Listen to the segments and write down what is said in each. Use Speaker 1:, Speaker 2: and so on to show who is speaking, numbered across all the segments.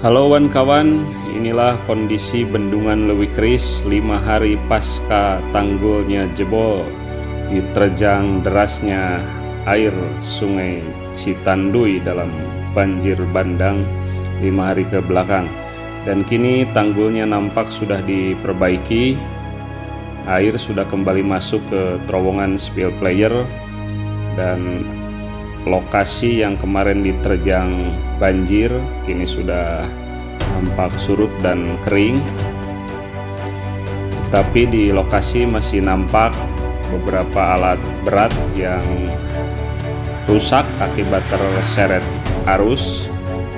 Speaker 1: Halo kawan, inilah kondisi bendungan Leuwi Keris 5 hari pasca tanggulnya jebol diterjang derasnya air Sungai Citanduy dalam banjir bandang 5 hari ke belakang. Dan kini tanggulnya nampak sudah diperbaiki, air sudah kembali masuk ke terowongan spill player, dan lokasi yang kemarin diterjang banjir kini sudah nampak surut dan kering. Tetapi di lokasi masih nampak beberapa alat berat yang rusak akibat terseret arus.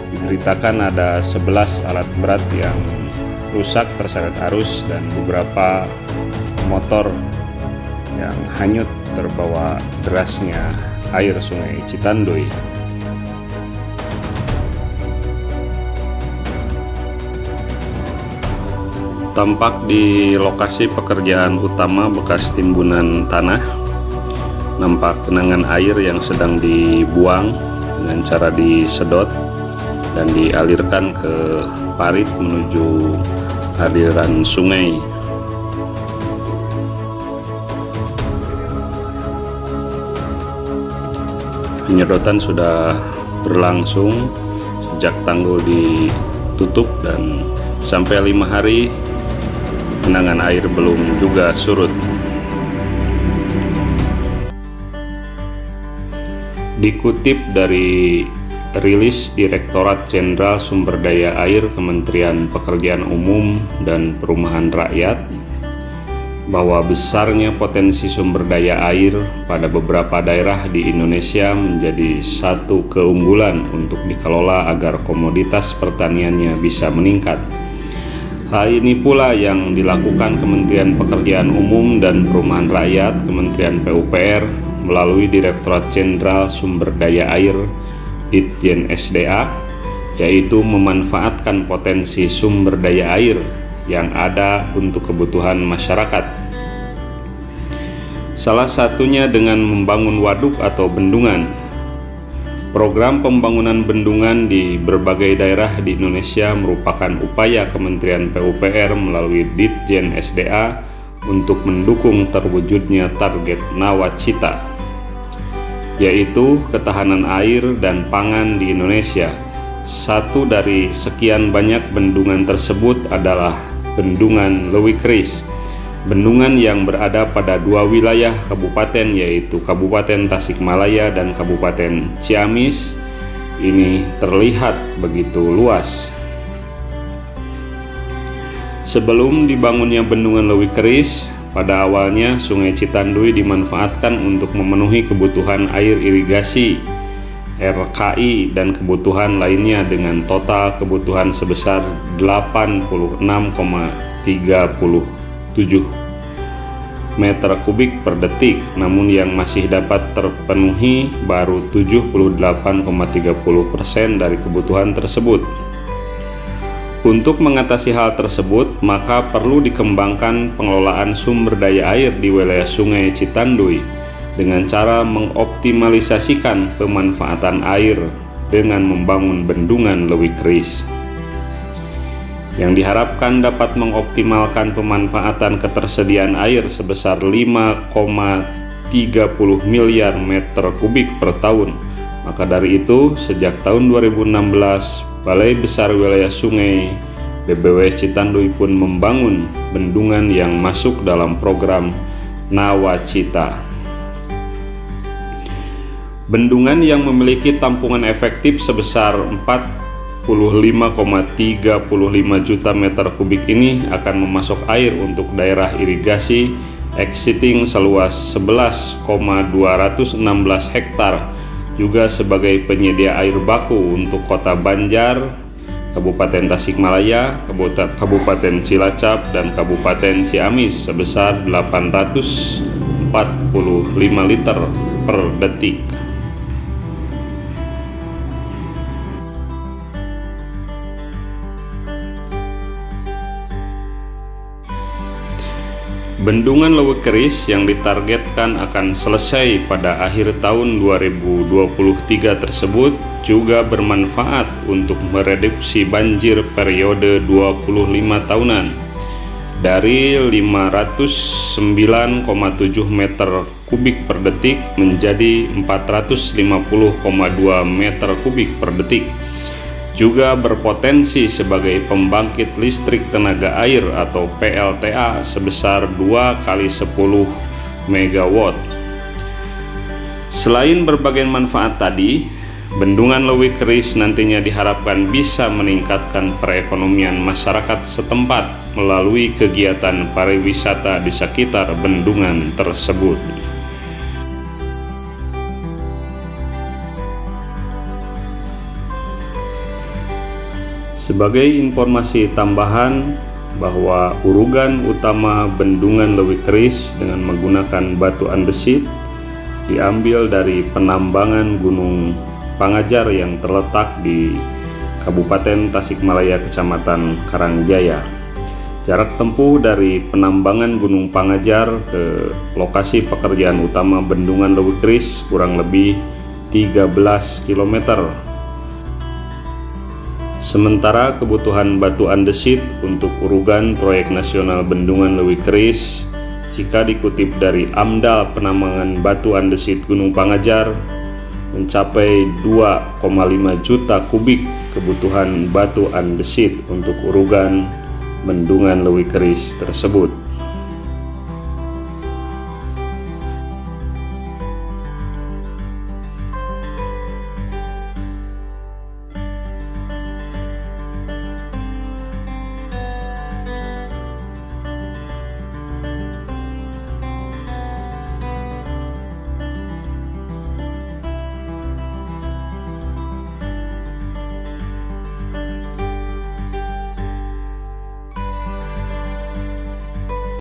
Speaker 1: Diberitakan ada 11 alat berat yang rusak terseret arus dan beberapa motor yang hanyut terbawa derasnya air Sungai Citanduy. Tampak di lokasi pekerjaan utama bekas timbunan tanah, nampak genangan air yang sedang dibuang dengan cara disedot dan dialirkan ke parit menuju aliran sungai. Penyedotan sudah berlangsung sejak tanggul ditutup dan sampai 5 hari genangan air belum juga surut. Dikutip dari rilis Direktorat Jenderal Sumber Daya Air Kementerian Pekerjaan Umum dan Perumahan Rakyat, bahwa besarnya potensi sumber daya air pada beberapa daerah di Indonesia menjadi satu keunggulan untuk dikelola agar komoditas pertaniannya bisa meningkat. Hal ini pula yang dilakukan Kementerian Pekerjaan Umum dan Perumahan Rakyat, Kementerian PUPR, melalui Direktorat Jenderal Sumber Daya Air Ditjen SDA, yaitu memanfaatkan potensi sumber daya air yang ada untuk kebutuhan masyarakat. Salah satunya dengan membangun waduk atau bendungan. Program pembangunan bendungan di berbagai daerah di Indonesia merupakan upaya Kementerian PUPR melalui Ditjen SDA untuk mendukung terwujudnya target Nawacita, yaitu ketahanan air dan pangan di Indonesia. Satu dari sekian banyak bendungan tersebut adalah Bendungan Leuwi Keris, bendungan yang berada pada 2 wilayah kabupaten, yaitu Kabupaten Tasikmalaya dan Kabupaten Ciamis. Ini terlihat begitu luas. Sebelum dibangunnya Bendungan Leuwi Keris, pada awalnya Sungai Citanduy dimanfaatkan untuk memenuhi kebutuhan air irigasi, RKI, dan kebutuhan lainnya dengan total kebutuhan sebesar 86,37 meter kubik per detik, namun yang masih dapat terpenuhi baru 78,30% dari kebutuhan tersebut. Untuk mengatasi hal tersebut, maka perlu dikembangkan pengelolaan sumber daya air di wilayah Sungai Citanduy dengan cara mengoptimalisasikan pemanfaatan air dengan membangun Bendungan Leuwi Keris, yang diharapkan dapat mengoptimalkan pemanfaatan ketersediaan air sebesar 5,30 miliar meter kubik per tahun. Maka dari itu, sejak tahun 2016, Balai Besar Wilayah Sungai BBWS Citanduy pun membangun bendungan yang masuk dalam program Nawacita. Bendungan yang memiliki tampungan efektif sebesar 45,35 juta meter kubik ini akan memasok air untuk daerah irigasi existing seluas 11,216 hektar, juga sebagai penyedia air baku untuk Kota Banjar, Kabupaten Tasikmalaya, Kabupaten Cilacap, dan Kabupaten Ciamis sebesar 845 liter per detik. Bendungan Leuwi Keris yang ditargetkan akan selesai pada akhir tahun 2023 tersebut juga bermanfaat untuk mereduksi banjir periode 25 tahunan dari 509,7 meter kubik per detik menjadi 450,2 meter kubik per detik. Juga berpotensi sebagai pembangkit listrik tenaga air atau PLTA sebesar 2 kali 10 MW. Selain berbagai manfaat tadi, Bendungan Leuwi Keris nantinya diharapkan bisa meningkatkan perekonomian masyarakat setempat melalui kegiatan pariwisata di sekitar bendungan tersebut. Sebagai informasi tambahan bahwa urugan utama Bendungan Leuwi Keris dengan menggunakan batu andesit diambil dari penambangan Gunung Pangajar yang terletak di Kabupaten Tasikmalaya, Kecamatan Karangjaya. Jarak tempuh dari penambangan Gunung Pangajar ke lokasi pekerjaan utama Bendungan Leuwi Keris kurang lebih 13 km. Sementara kebutuhan batu andesit untuk urugan proyek nasional Bendungan Leuwi Keris, jika dikutip dari AMDAL penambangan batu andesit Gunung Pangajar, mencapai 2,5 juta kubik kebutuhan batu andesit untuk urugan Bendungan Leuwi Keris tersebut.